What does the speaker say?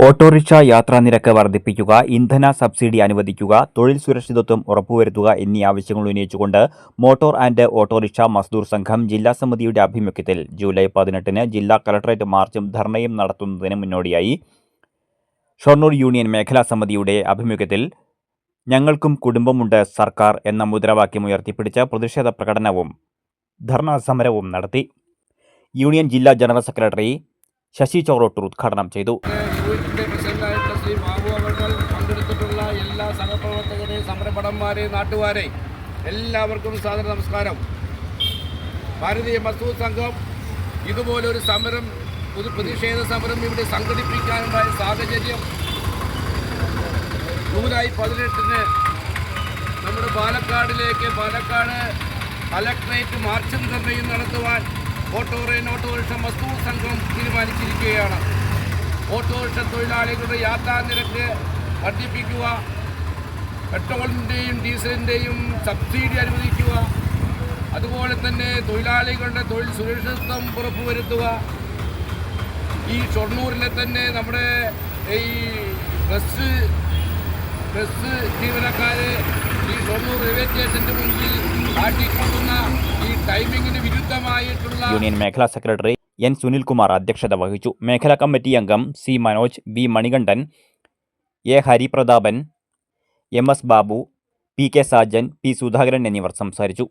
Autorickshaw യാത്രാനിരക്ക് വർദ്ധിപ്പിക്കുക, ഇന്ധന subsidy അനുവദിക്കുക, തൊഴിൽ സുരക്ഷിതത്വം ഉറപ്പുവരുത്തുക എന്നീ ആവശ്യങ്ങൾ ഉന്നയിച്ചുകൊണ്ട് മോട്ടോർ ആൻഡ് ഓട്ടോറിക്ഷ മസ്ദൂർ സംഘം ജില്ലാ സമിതിയുടെ ആഭിമുഖ്യത്തിൽ ജൂലൈ 18-ന് ജില്ലാ കളക്ടറേറ്റ് മാർച്ചും ധർണയും നടത്തുന്നതിന് മുന്നോടിയായി ഷൊർണൂർ യൂണിയൻ മേഖലാ സമിതിയുടെ ആഭിമുഖ്യത്തിൽ ഞങ്ങൾക്കും കുടുംബമുണ്ട് സർക്കാർ എന്ന മുദ്രാവാക്യം ഉയർത്തിപ്പിടിച്ച് പ്രതിഷേധ പ്രകടനവും ധർണാ സമരവും നടത്തി. യൂണിയൻ ജില്ലാ ജനറൽ സെക്രട്ടറി ശശി ചോറോട്ടൂർ ഉദ്ഘാടനം ചെയ്തു. ശ്രീ ബാബു അവർ പങ്കെടുത്തിട്ടുള്ള എല്ലാ സഹപ്രവർത്തകരെ, സമരഭടന്മാരെ, നാട്ടുകാരെ എല്ലാവർക്കും സാദര നമസ്കാരം. ഭാരതീയ മസ്ദൂർ സംഘം ഇതുപോലൊരു സമരം, പ്രതിഷേധ സമരം ഇവിടെ സംഘടിപ്പിക്കാനുണ്ടായ സാഹചര്യം ജൂലൈ 18-ന് നമ്മുടെ പാലക്കാട് കളക്ടറേറ്റ് മാർച്ചും ധർണയും നടത്തുവാൻ ഓട്ടോറിക്ഷ മസ്ദൂർ സംഘം തീരുമാനിച്ചിരിക്കുകയാണ്. ഓട്ടോറിക്ഷ തൊഴിലാളികളുടെ യാത്രാനിരക്ക് വർദ്ധിപ്പിക്കുക, പെട്രോളിൻ്റെയും ഡീസലിൻ്റെയും സബ്സിഡി അനുവദിക്കുക, അതുപോലെ തന്നെ തൊഴിലാളികളുടെ തൊഴിൽ സുരക്ഷിതത്വം ഉറപ്പുവരുത്തുക. ഈ ഷൊർണൂരിലെ തന്നെ നമ്മുടെ ഈ ബസ് ജീവനക്കാരെ ഈ ഷൊർണൂർ റെയിൽവേ സ്റ്റേഷൻ്റെ മുമ്പിൽ കാട്ടിക്കൊണ്ടുന്ന ഈ ടൈമിങ്ങിന് വിരുദ്ധമായിട്ടുള്ള യൂണിയൻ മേഖലാ സെക്രട്ടറി എൻ സുനിൽകുമാർ അധ്യക്ഷത വഹിച്ചു. മേഖലാ കമ്മിറ്റി അംഗം C Manoj, V Manikandan, A Hariprathapan, M S Babu, P K Sajan, P Sudhakaran എന്നിവർ സംസാരിച്ചു.